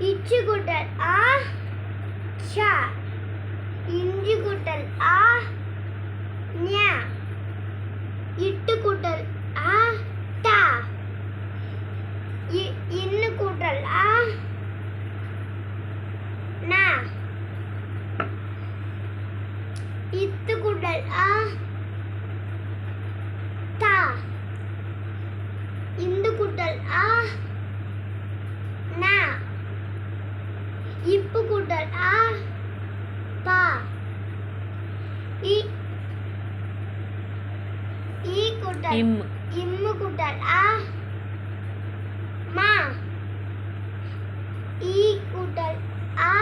இச்சு கூட்டல் ஆ சா. இஞ்சு கூட்டல் ஆ ஞா. இட்டு கூட்டல் ஆ டா. இன்னு கூட்டல் ஆ நா. இத்து கூட்டல் ஆ தா. இந்து கூட்டல் ஆ நா. இப்பு கூட்டல் ஆ பா. ஈ கூட்டல் இம்மு கூட்டல் ஆ மா. ஈ கூட்டல் ஆ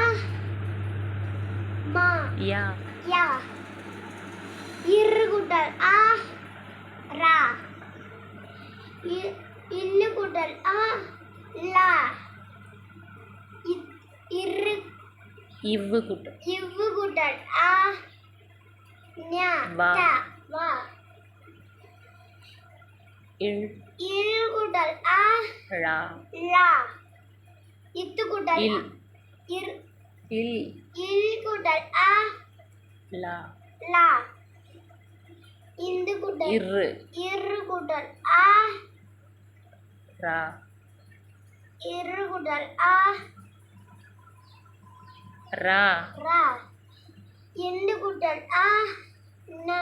மா. யா. யா. இரு கூட்டல் ஆ ரா. இன்னு கூட்டல் ஆ லா. இவ்வு கூட்டல் இவ்வு கூட்டல் ஆ ஞா வா. டா வா. இல் இல் கூட்டல் ஆ ழா. லா. இத்து கூட்டல் இல் இல். இல் இல் கூட்டல் ஆ லா. லா. இந்து கூட்டல் இரு இரு கூட்டல் ஆ ரா. இரு கூட்டல் ஆ ரா. ரா. இண்டு கூட்டல் ஆ நா.